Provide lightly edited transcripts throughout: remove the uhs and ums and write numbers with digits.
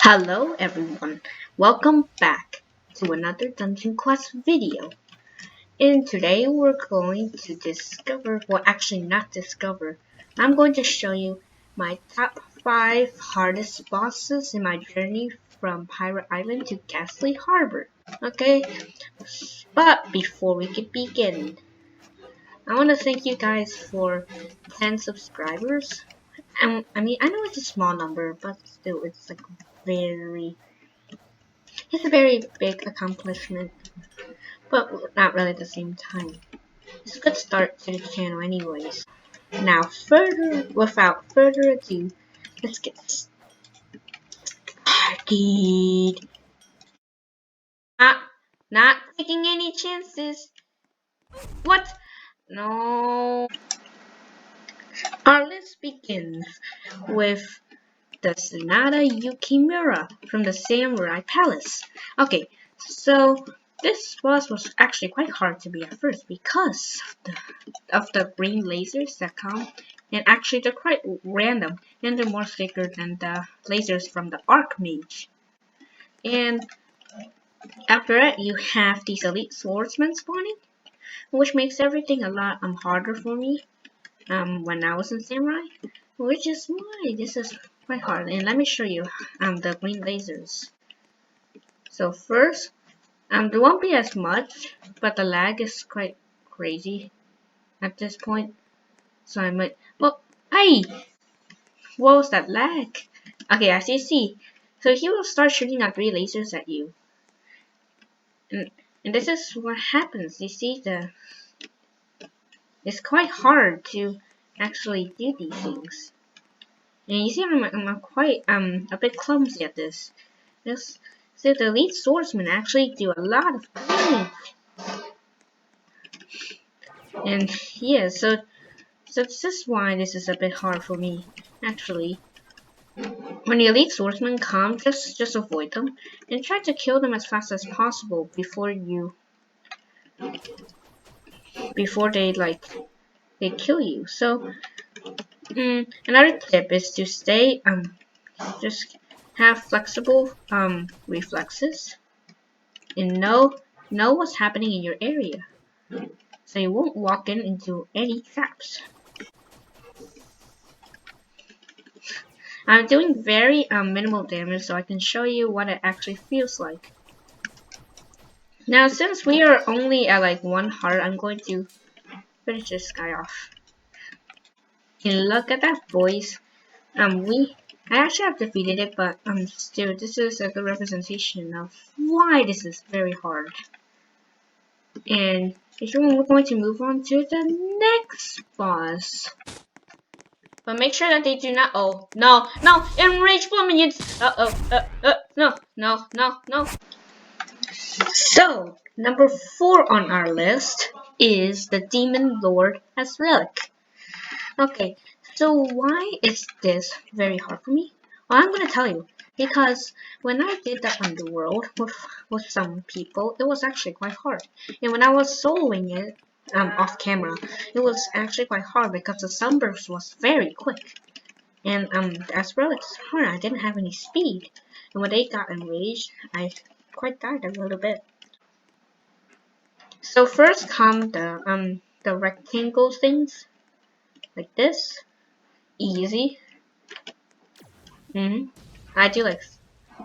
Hello everyone, welcome back to another Dungeon Quest video. And today we're going to discover, well actually not discover, I'm going to show you my top 5 hardest bosses in my journey from Pirate Island to Ghastly Harbor. Okay, but before we can begin, I want to thank you guys for 10 subscribers. I mean, I know it's a small number, but still it's like it's a very big accomplishment, but not really at the same time. It's a good start to the channel anyways. Now, without further ado, let's get started. Not taking any chances. What? No. Let's begin with the SANADA YUKIMURA from the Samurai Palace. Okay, so this boss was actually quite hard to beat at first because of the green lasers that come, and actually they're quite random and they're more thicker than the lasers from the Archmage. And after that, you have these elite swordsmen spawning, which makes everything a lot harder for me when I was in Samurai, which is why this is quite hard. And let me show you the green lasers. So first, there won't be as much, but the lag is quite crazy at this point. So I might, well, hey, what was that lag? Okay, as you see, so he will start shooting out 3 lasers at you. And this is what happens. You see, it's quite hard to actually do these things. And you see, I'm quite a bit clumsy at this. So the elite swordsmen actually do a lot of damage. And yeah, so this is why this is a bit hard for me, actually. When the elite swordsmen come, just avoid them and try to kill them as fast as possible before they kill you. So another tip is to stay just have flexible reflexes and know what's happening in your area, so you won't walk into any traps. I'm doing very minimal damage so I can show you what it actually feels like. Now since we are only at like 1 heart, I'm going to finish this guy off. And look at that, boys. I actually have defeated it, but still, this is a good representation of why this is very hard. And we're going to move on to the next boss. But make sure that they do not. Oh no, enraged blood minions. No. So number 4 on our list is the Demon Lord AZRALLIK. Okay, so why is this very hard for me? Well, I'm gonna tell you, because when I did the underworld with some people, it was actually quite hard. And when I was soloing it off camera, it was actually quite hard because the sunburst was very quick. And as well as hard, I didn't have any speed. And when they got enraged, I quite died a little bit. So first come the rectangle things, like this. Easy. I do like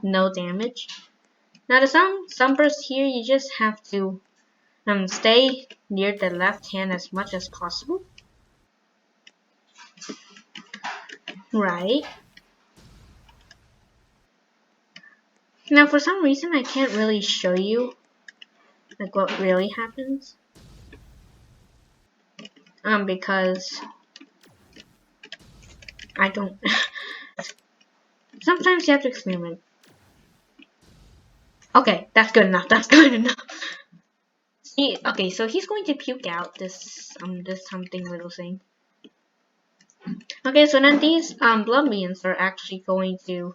no damage. Now the sunburst here, you just have to stay near the left hand as much as possible. Right. Now for some reason I can't really show you like what really happens. Because I don't sometimes you have to experiment. Okay, that's good enough. See, okay, so he's going to puke out this something little thing. Okay, so then these blood minions are actually going to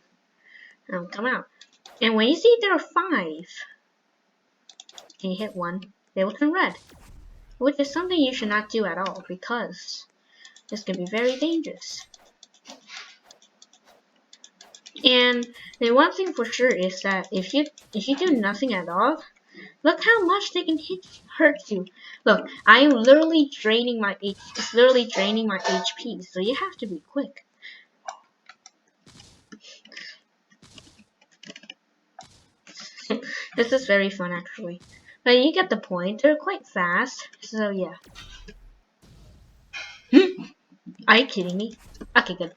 come out. And when you see there are 5 and you hit 1, they will turn red. Which is something you should not do at all, because this can be very dangerous. And the one thing for sure is that if you do nothing at all, look how much they can hurt you. Look, I am literally draining my it's literally draining my HP, so you have to be quick. This is very fun actually. But you get the point. They're quite fast, so yeah. Are you kidding me? Okay, good.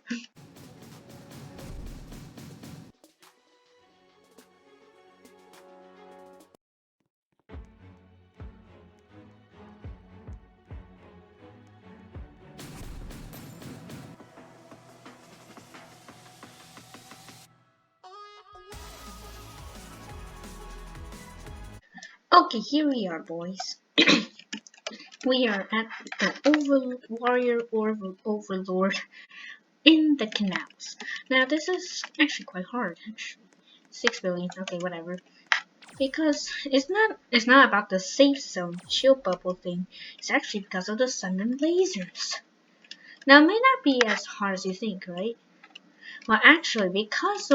Okay, here we are, boys. We are at the Overlord in the canals. Now this is actually quite hard. Actually, 6 billion. Okay, whatever. Because it's not about the safe zone shield bubble thing. It's actually because of the sun and lasers. Now it may not be as hard as you think, right? Well, actually, because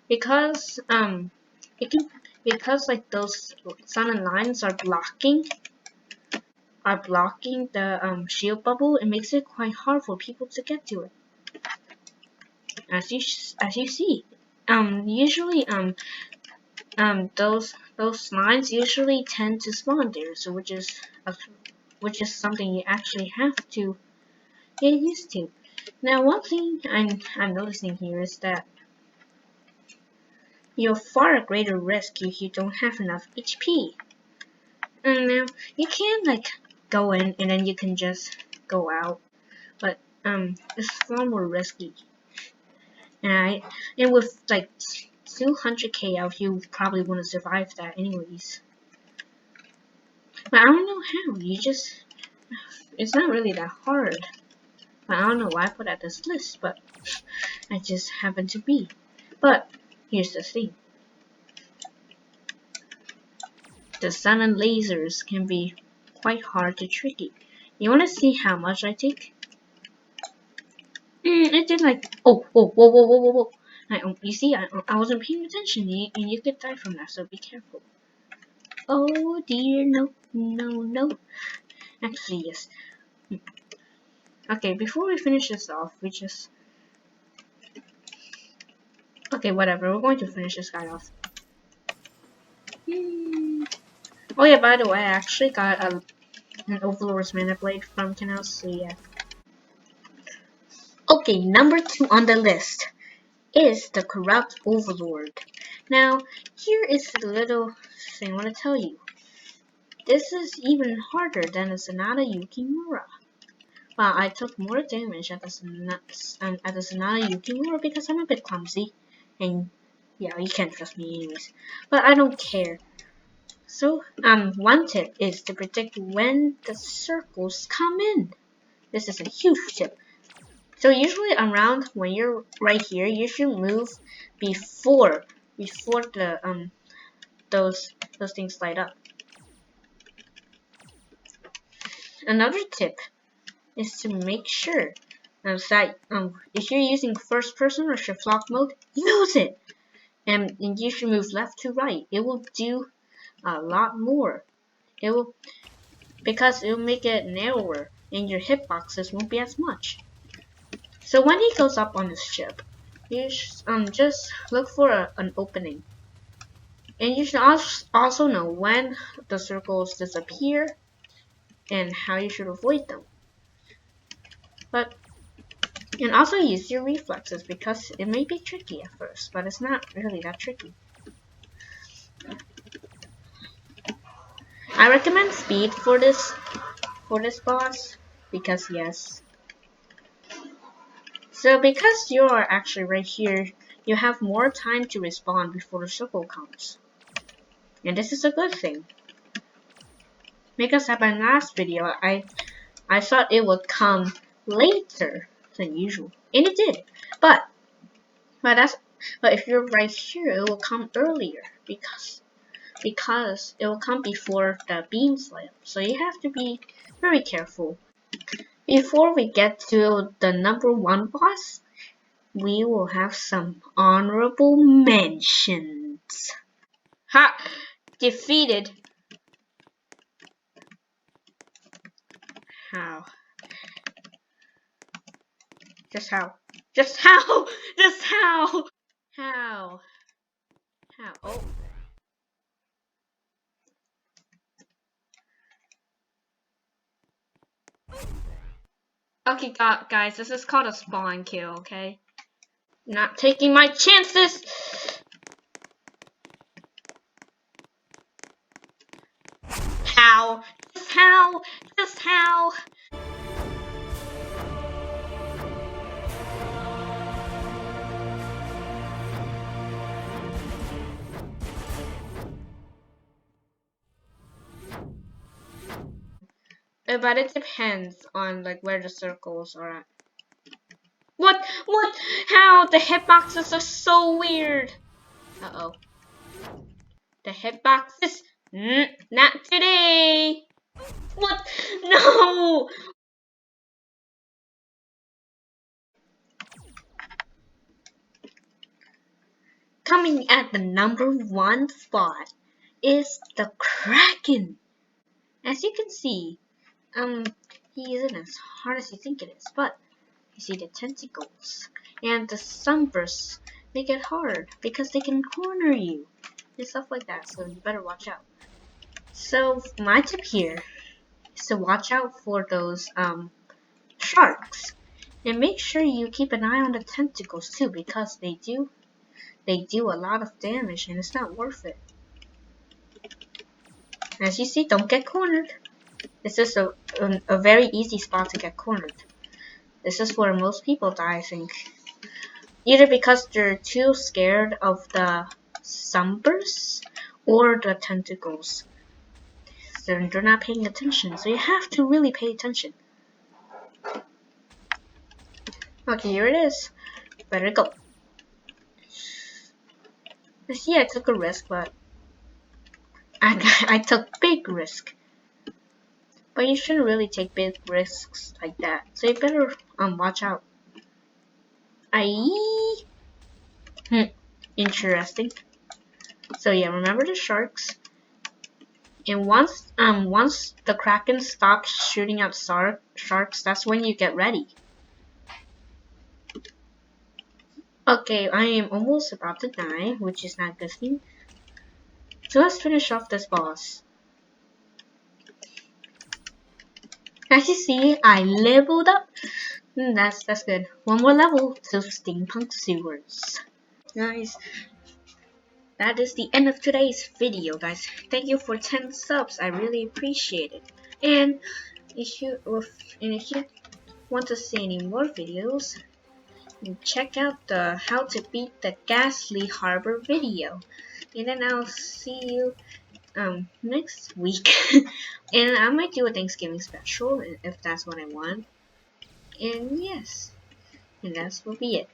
it can because like those sun and lines are blocking the shield bubble. It makes it quite hard for people to get to it. As you see, usually those lines usually tend to spawn there, so which is something you actually have to get used to. Now, one thing I'm noticing here is that you're far a greater risk if you don't have enough HP. And now you can like go in and then you can just go out, but it's far more risky. And with like 200k out, you probably want to survive that anyways. But I don't know how. It's not really that hard. I don't know why I put at this list, but I just happen to be. But here's the thing. The sun and lasers can be quite hard to tricky. You wanna see how much I take? It did like whoa. You see, I wasn't paying attention, and you could die from that, so be careful. Oh dear, no. Actually, yes. Okay, before we finish this off, okay, whatever. We're going to finish this guy off. Oh yeah, by the way, I actually got an Overlord's Mana Blade from Canals, so yeah. Okay, number 2 on the list is the Corrupt Overlord. Now, here is the little thing I want to tell you. This is even harder than the SANADA YUKIMURA. Well, I took more damage at the SANADA YUKIMURA because I'm a bit clumsy. And yeah, you can't trust me anyways. But I don't care. So, one tip is to predict when the circles come in. This is a huge tip. So usually around when you're right here, you should move before the those things light up. Another tip is to make sure that if you're using first person or shift lock mode, use it. And you should move left to right. It will do a lot more. Because it will make it narrower and your hitboxes won't be as much. So when he goes up on his ship, you should, just look for an opening. And you should also know when the circles disappear and how you should avoid them. And also use your reflexes because it may be tricky at first, but it's not really that tricky. I recommend speed for this boss because yes. So because you're actually right here, you have more time to respawn before the circle comes. And this is a good thing. Because at my last video, I thought it would come later than usual. And it did. But if you're right here, it will come earlier because it will come before the beams light up. So you have to be very careful. Before we get to the number 1 boss, we will have some honorable mentions. Ha! Defeated. How? Just how? Just how? Just how? How? How? Oh. Okay, guys, this is called a spawn kill, okay? Not taking my chances! How? Just how? Just how? But it depends on like where the circles are at. What? What? How? The hitboxes are so weird. Uh-oh. The hitboxes? Not today. What? No! Coming at the #1 spot is the Kraken. As you can see, he isn't as hard as you think it is, but you see the tentacles and the sunbursts make it hard because they can corner you and stuff like that, so you better watch out. So my tip here is to watch out for those sharks, and make sure you keep an eye on the tentacles too, because they do a lot of damage and it's not worth it. As you see, don't get cornered. This is a very easy spot to get cornered. This is where most people die, I think. Either because they're too scared of the sunbursts or the tentacles. They're not paying attention, so you have to really pay attention. Okay, here it is. Better go. See, I took a risk, but I took big risk. But you shouldn't really take big risks like that, so you better watch out. Interesting. So yeah, remember the sharks. And once the Kraken stops shooting at sharks, that's when you get ready. Okay, I am almost about to die, which is not a good thing. So let's finish off this boss. As you see, I leveled up. That's good. One more level to steampunk sewers. Nice. That is the end of today's video, guys. Thank you for 10 subs. I really appreciate it. And if you want to see any more videos, check out the how to beat the Ghastly Harbor video. And then I'll see you next week. And I might do a Thanksgiving special if that's what I want. And yes, and that will be it.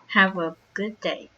Have a good day.